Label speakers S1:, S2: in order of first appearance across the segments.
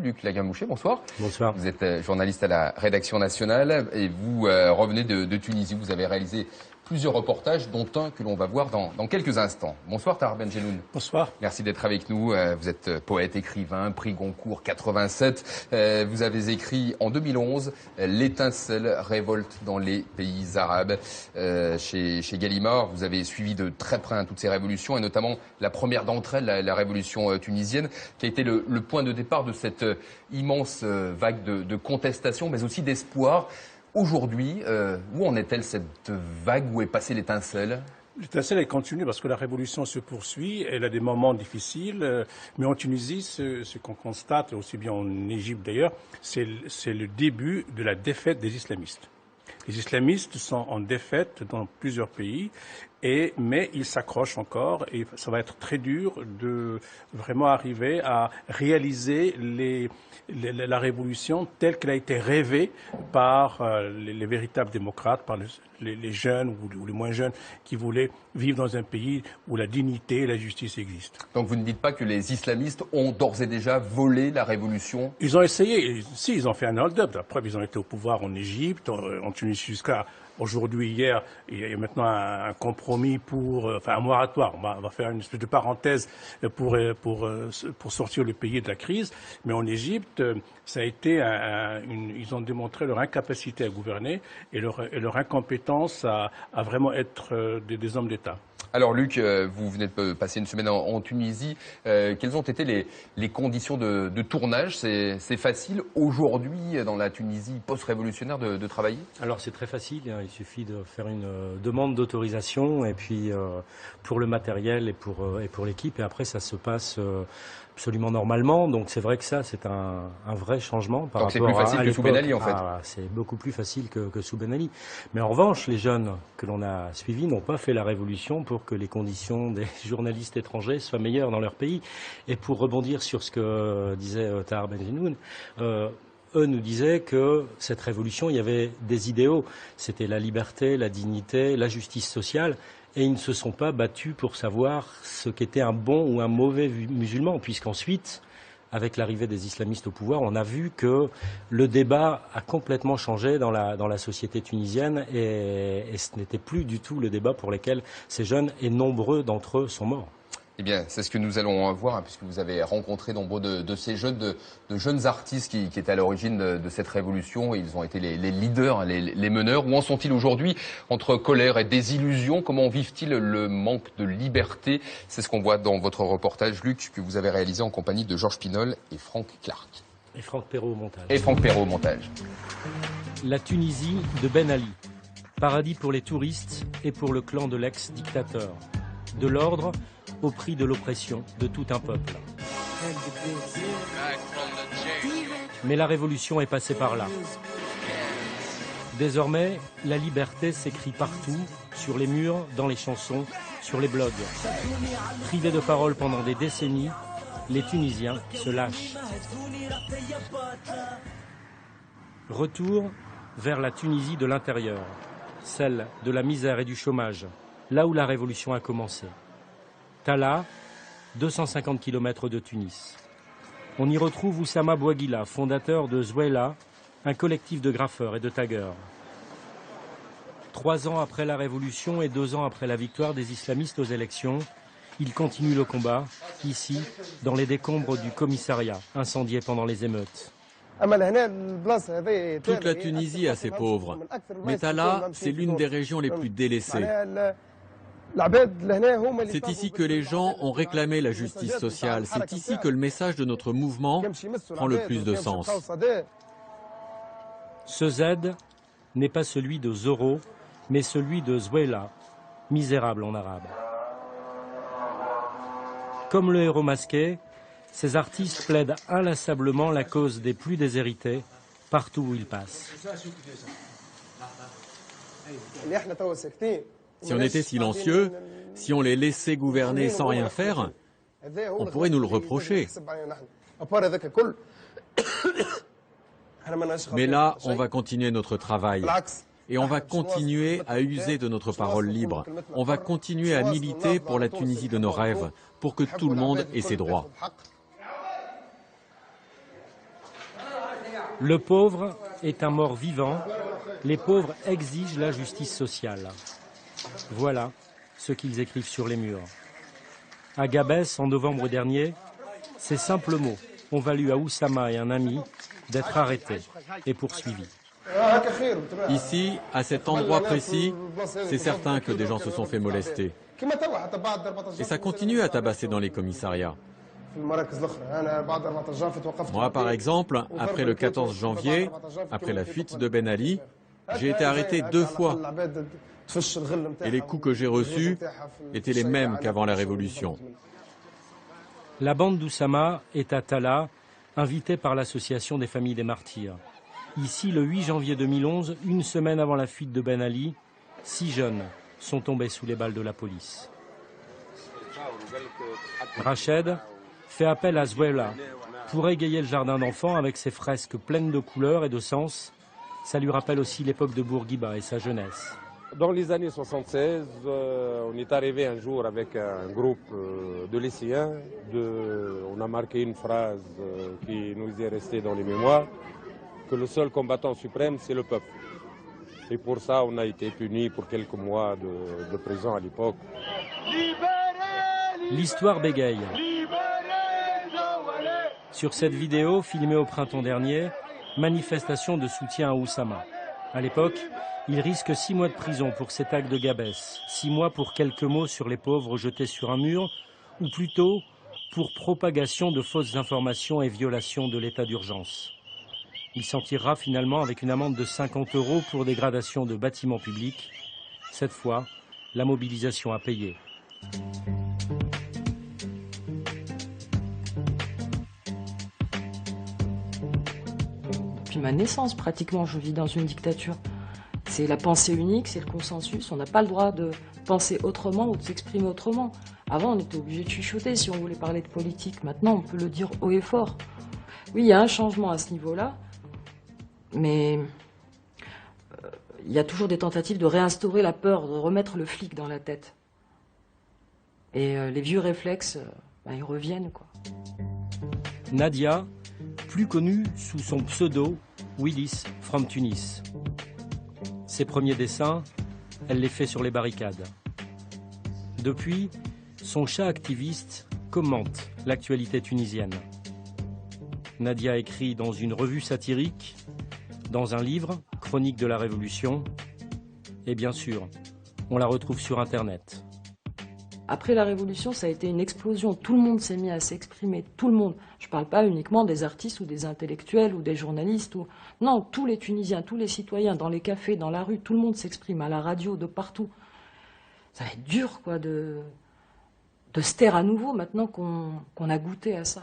S1: Luc Lagamouché, bonsoir.
S2: Bonsoir.
S1: Vous êtes journaliste à la rédaction nationale et vous revenez de Tunisie. Vous avez réalisé plusieurs reportages, dont un que l'on va voir dans quelques instants. Bonsoir Tahar Benjelloun.
S2: Bonsoir.
S1: Merci d'être avec nous. Vous êtes poète, écrivain, prix Goncourt 87. Vous avez écrit en 2011 L'étincelle révolte dans les pays arabes. Chez Gallimard, vous avez suivi de très près toutes ces révolutions et notamment la première d'entre elles, la révolution tunisienne, qui a été le point de départ de cette immense vague de contestation, mais aussi d'espoir. Aujourd'hui, où en est-elle cette vague? Où est passée l'étincelle?
S2: L'étincelle est continue parce que la révolution se poursuit, elle a des moments difficiles, mais en Tunisie, ce qu'on constate, aussi bien en Égypte d'ailleurs, c'est le début de la défaite des islamistes. Les islamistes sont en défaite dans plusieurs pays, mais ils s'accrochent encore et ça va être très dur de vraiment arriver à réaliser la révolution telle qu'elle a été rêvée par les véritables démocrates, par les jeunes ou les moins jeunes qui voulaient vivre dans un pays où la dignité et la justice existent.
S1: Donc vous ne dites pas que les islamistes ont d'ores et déjà volé la révolution?
S2: Ils ont essayé, si, ils ont fait un hold-up. La preuve, ils ont été au pouvoir en Égypte, en Tunisie jusqu'à aujourd'hui, hier, il y a maintenant un compromis un moratoire. On va faire une espèce de parenthèse pour sortir le pays de la crise. Mais en Égypte, ça a été ils ont démontré leur incapacité à gouverner et leur incompétence à vraiment être des hommes d'État.
S1: Alors Luc, vous venez de passer une semaine en Tunisie. Quelles ont été les conditions de tournage? C'est facile aujourd'hui dans la Tunisie post-révolutionnaire de travailler?
S3: Alors c'est très facile, hein. Il suffit de faire une demande d'autorisation et puis pour le matériel et pour l'équipe, et après ça se passe absolument normalement. Donc c'est vrai que ça c'est un vrai changement par rapport à l'époque.
S1: C'est plus facile que sous Ben Ali en fait.
S3: C'est beaucoup plus facile que sous Ben Ali. Mais en revanche, les jeunes que l'on a suivis n'ont pas fait la révolution pour que les conditions des journalistes étrangers soient meilleures dans leur pays. Et pour rebondir sur ce que disait Tahar Benjelloun, eux nous disaient que cette révolution, il y avait des idéaux. C'était la liberté, la dignité, la justice sociale. Et ils ne se sont pas battus pour savoir ce qu'était un bon ou un mauvais musulman, puisqu'ensuite, avec l'arrivée des islamistes au pouvoir, on a vu que le débat a complètement changé dans la société tunisienne et ce n'était plus du tout le débat pour lequel ces jeunes, et nombreux d'entre eux, sont morts.
S1: Eh bien, c'est ce que nous allons voir, puisque vous avez rencontré nombreux de ces jeunes, de jeunes artistes qui étaient à l'origine de cette révolution. Ils ont été les leaders, les meneurs. Où en sont-ils aujourd'hui entre colère et désillusion? Comment vivent-ils le manque de liberté? C'est ce qu'on voit dans votre reportage, Luc, que vous avez réalisé en compagnie de Georges Pinol et Franck Clark.
S3: Et Franck Perrault au montage.
S1: Et Franck Perrault au montage.
S3: La Tunisie de Ben Ali. Paradis pour les touristes et pour le clan de l'ex-dictateur. De l'ordre au prix de l'oppression de tout un peuple. Mais la révolution est passée par là. Désormais, la liberté s'écrit partout, sur les murs, dans les chansons, sur les blogs. Privés de parole pendant des décennies, les Tunisiens se lâchent. Retour vers la Tunisie de l'intérieur, celle de la misère et du chômage, là où la révolution a commencé. Tala, 250 km de Tunis. On y retrouve Oussama Bouaguila, fondateur de Zouela, un collectif de graffeurs et de taggeurs. 3 ans après la révolution et 2 ans après la victoire des islamistes aux élections, il continue le combat, ici, dans les décombres du commissariat, incendié pendant les émeutes.
S4: Toute la Tunisie est assez pauvre, mais Tala, c'est l'une des régions les plus délaissées. C'est ici que les gens ont réclamé la justice sociale. C'est ici que le message de notre mouvement prend le plus de sens.
S3: Ce Z n'est pas celui de Zoro, mais celui de Zouela, misérable en arabe. Comme le héros masqué, ces artistes plaident inlassablement la cause des plus déshérités partout où ils passent.
S4: Si on était silencieux, si on les laissait gouverner sans rien faire, on pourrait nous le reprocher. Mais là, on va continuer notre travail. Et on va continuer à user de notre parole libre. On va continuer à militer pour la Tunisie de nos rêves, pour que tout le monde ait ses droits.
S3: Le pauvre est un mort vivant. Les pauvres exigent la justice sociale. Voilà ce qu'ils écrivent sur les murs. À Gabès, en novembre dernier, ces simples mots ont valu à Oussama et un ami d'être arrêtés et poursuivis.
S4: Ici, à cet endroit précis, c'est certain que des gens se sont fait molester. Et ça continue à tabasser dans les commissariats. Moi, par exemple, après le 14 janvier, après la fuite de Ben Ali, j'ai été arrêté 2 fois. Et les coups que j'ai reçus étaient les mêmes qu'avant la Révolution.
S3: La bande d'Oussama est à Tala, invitée par l'Association des familles des martyrs. Ici, le 8 janvier 2011, une semaine avant la fuite de Ben Ali, 6 jeunes sont tombés sous les balles de la police. Rached fait appel à Zouela pour égayer le jardin d'enfants avec ses fresques pleines de couleurs et de sens. Ça lui rappelle aussi l'époque de Bourguiba et sa jeunesse.
S5: Dans les années 76, on est arrivé un jour avec un groupe de lycéens. On a marqué une phrase qui nous est restée dans les mémoires, que le seul combattant suprême, c'est le peuple. Et pour ça, on a été punis pour quelques mois de prison à l'époque.
S3: L'histoire bégaye. Sur cette vidéo, filmée au printemps dernier, manifestation de soutien à Oussama. À l'époque, il risque 6 mois de prison pour cet acte de Gabès, 6 mois pour quelques mots sur les pauvres jetés sur un mur, ou plutôt pour propagation de fausses informations et violation de l'état d'urgence. Il s'en tirera finalement avec une amende de 50 € pour dégradation de bâtiments publics. Cette fois, la mobilisation a payé.
S6: Depuis ma naissance, pratiquement, je vis dans une dictature. C'est la pensée unique, c'est le consensus. On n'a pas le droit de penser autrement ou de s'exprimer autrement. Avant, on était obligé de chuchoter si on voulait parler de politique. Maintenant, on peut le dire haut et fort. Oui, il y a un changement à ce niveau-là, mais il y a toujours des tentatives de réinstaurer la peur, de remettre le flic dans la tête. Et les vieux réflexes, ils reviennent, quoi.
S3: Nadia, plus connue sous son pseudo Willis from Tunis. Ses premiers dessins, elle les fait sur les barricades. Depuis, son chat activiste commente l'actualité tunisienne. Nadia écrit dans une revue satirique, dans un livre, Chronique de la Révolution, et bien sûr, on la retrouve sur Internet.
S6: Après la Révolution, ça a été une explosion. Tout le monde s'est mis à s'exprimer, tout le monde. Je ne parle pas uniquement des artistes ou des intellectuels ou des journalistes. Non, tous les Tunisiens, tous les citoyens, dans les cafés, dans la rue, tout le monde s'exprime, à la radio, de partout. Ça va être dur, quoi, de se taire à nouveau maintenant qu'on a goûté à ça.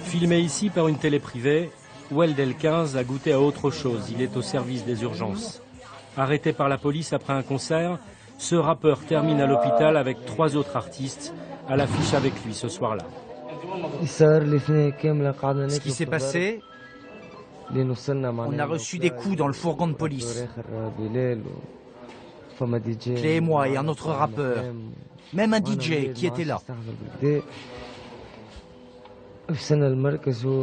S3: Filmé ici par une télé privée, Weld El-15 a goûté à autre chose. Il est au service des urgences. Arrêté par la police après un concert, ce rappeur termine à l'hôpital avec 3 autres artistes à l'affiche avec lui ce soir-là.
S7: Ce qui s'est passé, on a reçu des coups dans le fourgon de police. Clé et moi et un autre rappeur, même un DJ qui était là.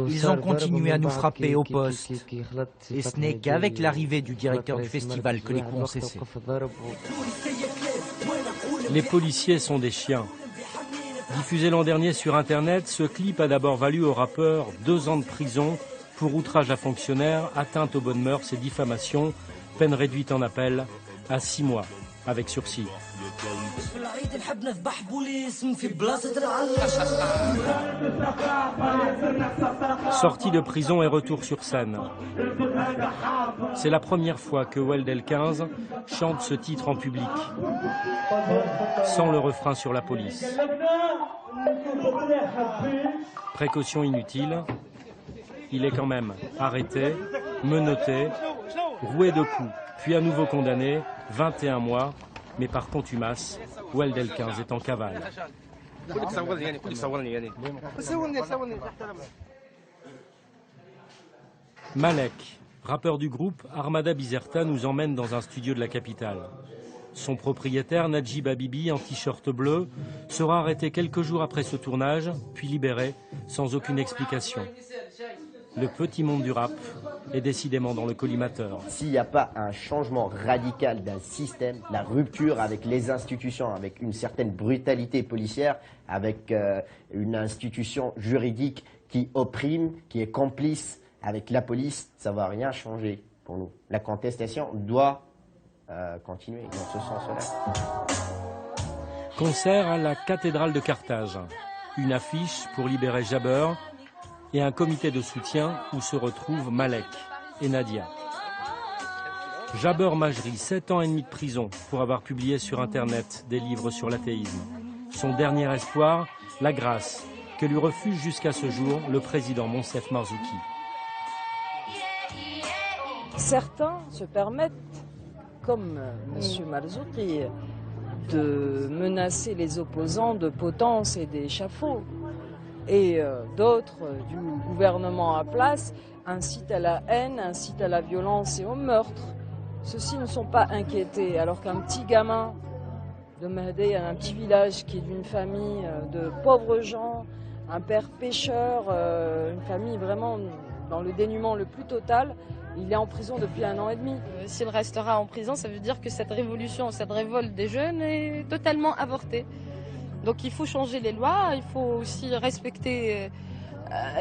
S7: Ils ont continué à nous frapper au poste. Et ce n'est qu'avec l'arrivée du directeur du festival que les coups ont cessé.
S3: Les policiers sont des chiens. Diffusé l'an dernier sur Internet, ce clip a d'abord valu au rappeur 2 ans de prison pour outrage à fonctionnaire, atteinte aux bonnes mœurs et diffamation, peine réduite en appel à 6 mois avec sursis. Sortie de prison et retour sur scène. C'est la première fois que Weld El-15 chante ce titre en public, sans le refrain sur la police. Précaution inutile, il est quand même arrêté, menotté, roué de coups, puis à nouveau condamné, 21 mois, mais par contumace, Weld El-15 est en cavale. Malek, rappeur du groupe, Armada Bizerta nous emmène dans un studio de la capitale. Son propriétaire, Najib Habibi, en t-shirt bleu, sera arrêté quelques jours après ce tournage, puis libéré sans aucune explication. Le petit monde du rap est décidément dans le collimateur.
S8: S'il n'y a pas un changement radical d'un système, la rupture avec les institutions, avec une certaine brutalité policière, avec une institution juridique qui opprime, qui est complice avec la police, ça ne va rien changer pour nous. La contestation doit continuer dans ce sens-là.
S3: Concert à la cathédrale de Carthage. Une affiche pour libérer Jaber et un comité de soutien où se retrouvent Malek et Nadia. Jaber Majri, 7 ans et demi de prison pour avoir publié sur Internet des livres sur l'athéisme. Son dernier espoir, la grâce, que lui refuse jusqu'à ce jour le président Monsef Marzouki.
S6: Certains se permettent, comme M. Marzouki, de menacer les opposants de potence et d'échafaud. Et d'autres du gouvernement à place incitent à la haine, incitent à la violence et au meurtre. Ceux-ci ne sont pas inquiétés, alors qu'un petit gamin de Mehdi, un petit village qui est d'une famille de pauvres gens, un père pêcheur, une famille vraiment dans le dénuement le plus total, il est en prison depuis 1 an et demi.
S9: S'il restera en prison, ça veut dire que cette révolution, cette révolte des jeunes est totalement avortée. Donc il faut changer les lois, il faut aussi respecter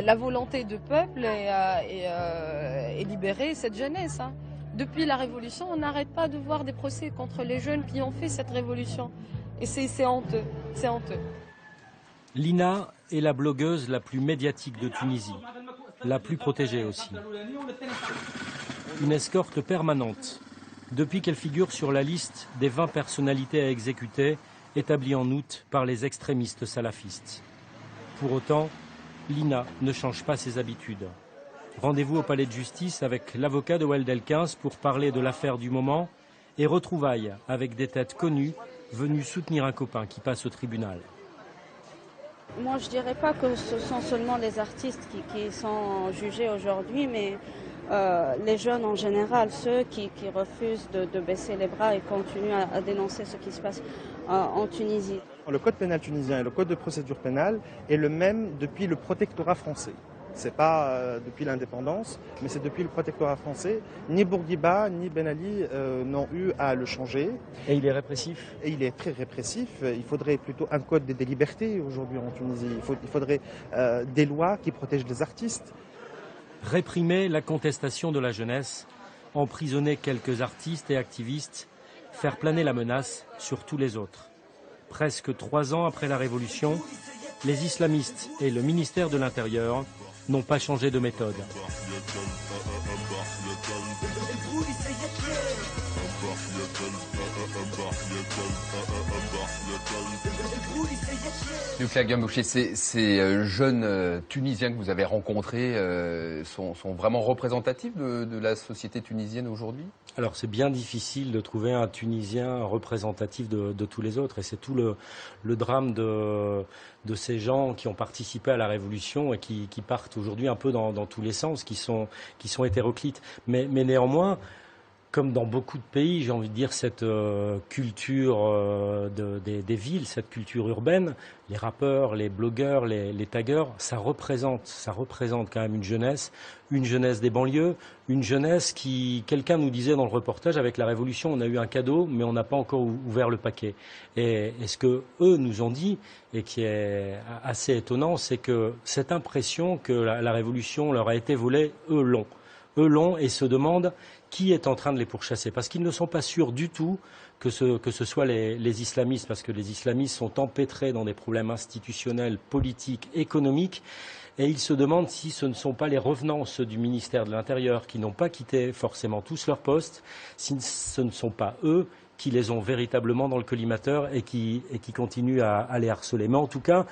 S9: la volonté du peuple et libérer cette jeunesse. Hein. Depuis la révolution, on n'arrête pas de voir des procès contre les jeunes qui ont fait cette révolution. Et c'est honteux, c'est honteux.
S3: Lina est la blogueuse la plus médiatique de Tunisie, la plus protégée aussi. Une escorte permanente, depuis qu'elle figure sur la liste des 20 personnalités à exécuter, établie en août par les extrémistes salafistes. Pour autant, Lina ne change pas ses habitudes. Rendez-vous au palais de justice avec l'avocat de Weld El-15 pour parler de l'affaire du moment et retrouvailles avec des têtes connues venues soutenir un copain qui passe au tribunal.
S10: Moi, je ne dirais pas que ce sont seulement les artistes qui sont jugés aujourd'hui, mais les jeunes en général, ceux qui refusent de baisser les bras et continuent à dénoncer ce qui se passe en Tunisie.
S11: Le code pénal tunisien et le code de procédure pénale est le même depuis le protectorat français. Ce n'est pas depuis l'indépendance, mais c'est depuis le protectorat français. Ni Bourguiba ni Ben Ali n'ont eu à le changer.
S3: Et il est répressif ?
S11: Et il est très répressif. Il faudrait plutôt un code des libertés aujourd'hui en Tunisie. Il faudrait des lois qui protègent les artistes.
S3: Réprimer la contestation de la jeunesse, emprisonner quelques artistes et activistes, faire planer la menace sur tous les autres. Presque 3 ans après la Révolution, les islamistes et le ministère de l'Intérieur n'ont pas changé de méthode.
S1: Lucas Gambouché, ces jeunes Tunisiens que vous avez rencontrés sont vraiment représentatifs de la société tunisienne aujourd'hui ?
S3: Alors c'est bien difficile de trouver un Tunisien représentatif de tous les autres et c'est tout le drame de ces gens qui ont participé à la Révolution et qui partent aujourd'hui un peu dans tous les sens, qui sont hétéroclites. Mais néanmoins, comme dans beaucoup de pays, j'ai envie de dire, cette culture des villes, cette culture urbaine, les rappeurs, les blogueurs, les taggeurs, ça représente quand même une jeunesse des banlieues, une jeunesse qui, quelqu'un nous disait dans le reportage, avec la Révolution, on a eu un cadeau, mais on n'a pas encore ouvert le paquet. Et ce que eux nous ont dit, et qui est assez étonnant, c'est que cette impression que la Révolution leur a été volée, eux l'ont et se demandent qui est en train de les pourchasser. Parce qu'ils ne sont pas sûrs du tout que ce soit les islamistes, parce que les islamistes sont empêtrés dans des problèmes institutionnels, politiques, économiques, et ils se demandent si ce ne sont pas les revenants, ceux du ministère de l'Intérieur, qui n'ont pas quitté forcément tous leurs postes, si ce ne sont pas eux qui les ont véritablement dans le collimateur et qui continuent à les harceler. Mais en tout cas,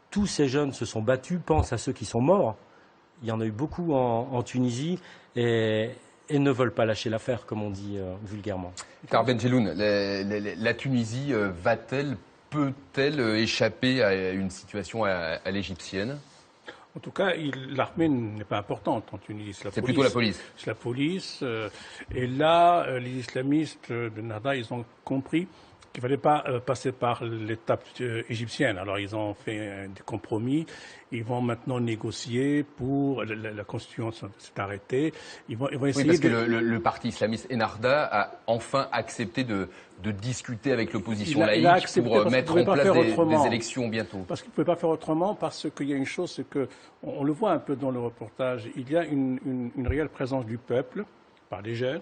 S3: tous ces jeunes se sont battus, pensent à ceux qui sont morts. Il y en a eu beaucoup en Tunisie et ne veulent pas lâcher l'affaire, comme on dit vulgairement.
S1: Car Benjeloun, la Tunisie peut-elle échapper à une situation à l'égyptienne ?
S2: En tout cas, l'armée n'est pas importante en Tunisie.
S1: C'est plutôt la police.
S2: C'est la police. Et là, les islamistes de Nahda, ils ont compris qu'il ne fallait pas passer par l'étape égyptienne. Alors, ils ont fait des compromis. Ils vont maintenant négocier pour la constitution s'est arrêtée. Ils vont essayer
S1: parce que le parti islamiste Ennahda a enfin accepté de discuter avec l'opposition laïque pour mettre en place des élections bientôt.
S2: Parce qu'il ne pouvait pas faire autrement, parce qu'il y a une chose, c'est que on le voit un peu dans le reportage, il y a une réelle présence du peuple, par les jeunes,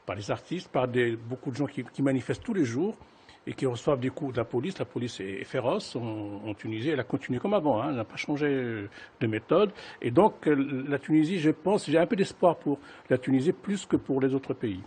S2: par les artistes, par beaucoup de gens qui manifestent tous les jours et qui reçoivent des coups de la police. La police est féroce en Tunisie. Elle a continué comme avant, hein, elle n'a pas changé de méthode. Et donc, la Tunisie, je pense, j'ai un peu d'espoir pour la Tunisie plus que pour les autres pays.